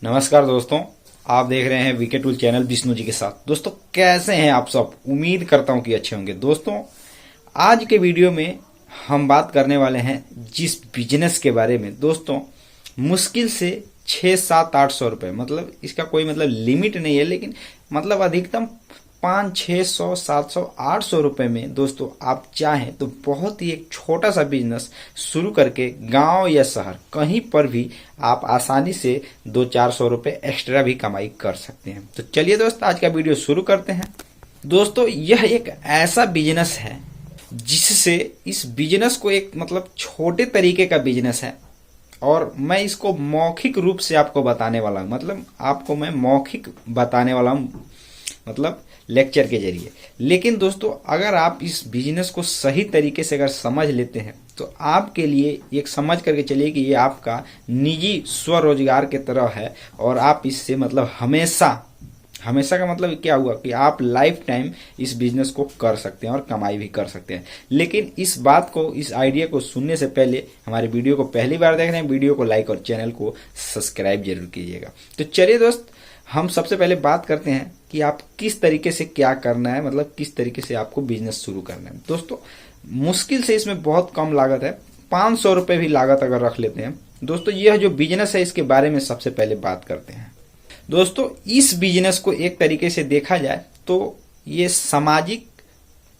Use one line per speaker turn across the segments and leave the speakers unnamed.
नमस्कार दोस्तों, आप देख रहे हैं VK tool channel Vishnu ji के साथ। दोस्तों कैसे हैं आप सब? उम्मीद करता हूं कि अच्छे होंगे। दोस्तों आज के वीडियो में हम बात करने वाले हैं जिस बिजनेस के बारे में। दोस्तों मुश्किल से 600-700-800 रुपये, मतलब इसका कोई मतलब लिमिट नहीं है, लेकिन मतलब अधिकतम 500-600-700-800 रुपये में दोस्तों आप चाहें तो बहुत ही एक छोटा सा बिजनेस शुरू करके गांव या शहर कहीं पर भी आप आसानी से 200-400 रुपये एक्स्ट्रा भी कमाई कर सकते हैं। तो चलिए दोस्त आज का वीडियो शुरू करते हैं। दोस्तों यह एक ऐसा बिजनेस है जिससे इस बिजनेस को एक मतलब छोटे तरीके का बिजनेस है और मैं इसको मौखिक रूप से आपको बताने वाला हूँ। मतलब आपको मैं मौखिक बताने वाला हूँ, मतलब लेक्चर के जरिए। लेकिन दोस्तों अगर आप इस बिजनेस को सही तरीके से अगर समझ लेते हैं तो आपके लिए एक समझ करके चलिए कि ये आपका निजी स्वरोजगार के तरह है और आप इससे मतलब हमेशा का मतलब क्या हुआ कि आप लाइफ टाइम इस बिजनेस को कर सकते हैं और कमाई भी कर सकते हैं। लेकिन इस बात को, इस आइडिया को सुनने से पहले हमारे वीडियो को पहली बार देख रहे हैं, वीडियो को लाइक और चैनल को सब्सक्राइब जरूर कीजिएगा। तो चलिए दोस्त हम सबसे पहले बात करते हैं कि आप किस तरीके से क्या करना है, मतलब किस तरीके से आपको बिजनेस शुरू करना है। दोस्तों मुश्किल से इसमें बहुत कम लागत है, 500 रुपये भी लागत अगर रख लेते हैं। दोस्तों यह जो बिजनेस है इसके बारे में सबसे पहले बात करते हैं। दोस्तों इस बिजनेस को एक तरीके से देखा जाए तो ये सामाजिक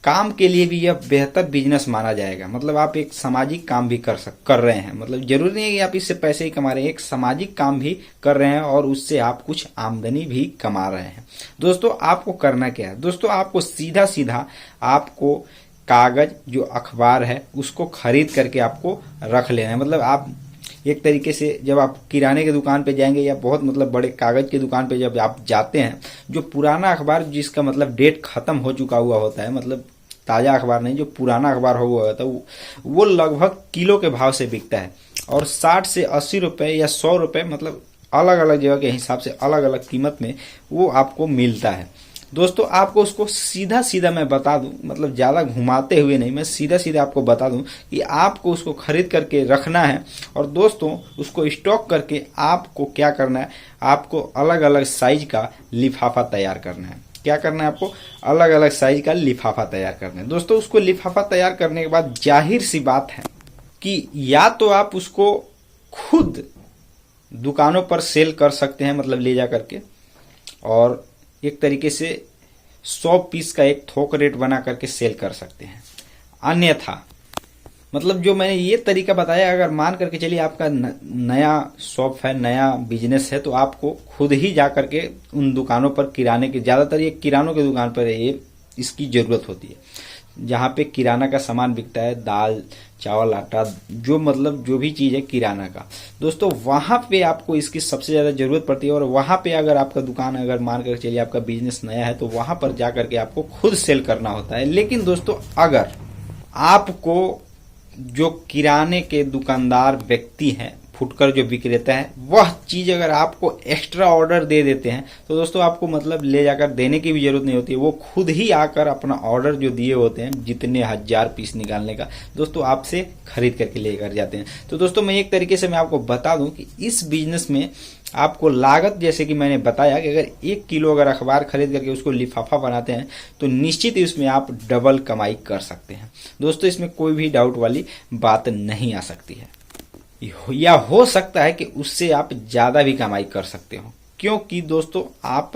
काम के लिए भी यह बेहतर बिजनेस माना जाएगा। मतलब आप एक सामाजिक काम भी कर रहे हैं, मतलब जरूरी नहीं है कि आप इससे पैसे ही कमा रहे हैं, एक सामाजिक काम भी कर रहे हैं और उससे आप कुछ आमदनी भी कमा रहे हैं। दोस्तों आपको करना क्या है? दोस्तों आपको सीधा आपको कागज जो अखबार है उसको खरीद करके आपको रख लेना है। मतलब आप एक तरीके से जब आप किराने की दुकान पे जाएंगे या बहुत मतलब बड़े कागज की दुकान पे जब आप जाते हैं, जो पुराना अखबार जिसका मतलब डेट खत्म हो चुका हुआ होता है, मतलब ताजा अखबार नहीं, जो पुराना अखबार हुआ होता है वो लगभग किलो के भाव से बिकता है और 60 से 80 रुपये या 100 रुपये, मतलब अलग अलग जगह के हिसाब से अलग अलग कीमत में वो आपको मिलता है। दोस्तों आपको उसको सीधा मैं बता दूं, मतलब ज़्यादा घुमाते हुए नहीं, मैं सीधा आपको बता दूं कि आपको उसको खरीद करके रखना है और दोस्तों उसको स्टॉक करके आपको क्या करना है, आपको अलग अलग साइज का लिफाफा तैयार करना है। क्या करना है? आपको अलग अलग साइज का लिफाफा तैयार करना है। दोस्तों उसको लिफाफा तैयार करने के बाद जाहिर सी बात है कि या तो आप उसको खुद दुकानों पर सेल कर सकते हैं, मतलब ले जा करके, और एक तरीके से 100 पीस का एक थोक रेट बना करके सेल कर सकते हैं। अन्यथा मतलब जो मैंने ये तरीका बताया, अगर मान करके चलिए आपका नया शॉप है, नया बिजनेस है, तो आपको खुद ही जा करके उन दुकानों पर, किराने के, ज़्यादातर ये किरानों की दुकान पर ये इसकी ज़रूरत होती है, जहाँ पे किराना का सामान बिकता है, दाल चावल आटा, जो मतलब जो भी चीज़ है किराना का। दोस्तों वहाँ पे आपको इसकी सबसे ज़्यादा ज़रूरत पड़ती है और वहाँ पे अगर आपका दुकान, अगर मान कर चलिए आपका बिजनेस नया है, तो वहाँ पर जा करके आपको खुद सेल करना होता है। लेकिन दोस्तों अगर आपको जो किराने के दुकानदार व्यक्ति हैं, फुटकर जो विक्रेता है, वह चीज़ अगर आपको एक्स्ट्रा ऑर्डर दे देते हैं तो दोस्तों आपको मतलब ले जाकर देने की भी जरूरत नहीं होती है, वो खुद ही आकर अपना ऑर्डर जो दिए होते हैं, जितने 1000 पीस निकालने का, दोस्तों आपसे खरीद करके लेकर जाते हैं। तो दोस्तों मैं एक तरीके से मैं आपको बता दूं कि इस बिजनेस में आपको लागत, जैसे कि मैंने बताया कि अगर 1 किलो अगर अखबार खरीद करके उसको लिफाफा बनाते हैं तो निश्चित ही उसमें आप डबल कमाई कर सकते हैं। दोस्तों इसमें कोई भी डाउट वाली बात नहीं आ सकती है, या हो सकता है कि उससे आप ज़्यादा भी कमाई कर सकते हो। क्योंकि दोस्तों आप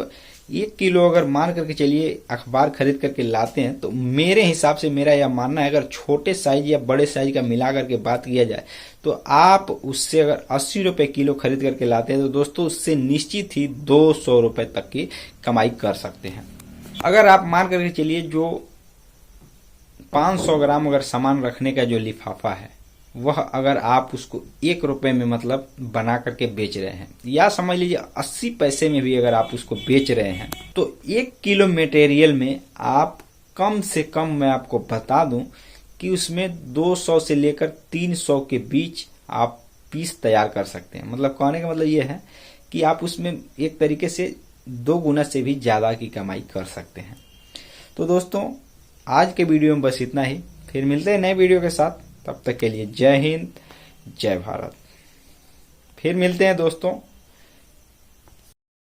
1 किलो अगर मान करके चलिए अखबार खरीद करके लाते हैं, तो मेरे हिसाब से मेरा यह मानना है, अगर छोटे साइज या बड़े साइज का मिला करके बात किया जाए, तो आप उससे अगर 80 रुपये किलो खरीद करके लाते हैं तो दोस्तों उससे निश्चित ही 200 रुपये तक की कमाई कर सकते हैं। अगर आप मान करके चलिए जो 500 ग्राम अगर सामान रखने का जो लिफाफा है, वह अगर आप उसको 1 रुपये में मतलब बना करके बेच रहे हैं, या समझ लीजिए 80 पैसे में भी अगर आप उसको बेच रहे हैं, तो 1 किलो मटेरियल में आप कम से कम, मैं आपको बता दूं कि उसमें 200 से लेकर 300 के बीच आप पीस तैयार कर सकते हैं। मतलब कहने का मतलब ये है कि आप उसमें एक तरीके से 2 गुना से भी ज़्यादा की कमाई कर सकते हैं। तो दोस्तों आज के वीडियो में बस इतना ही, फिर मिलते हैं नए वीडियो के साथ। तब तक के लिए जय हिंद, जय भारत। फिर मिलते हैं दोस्तों।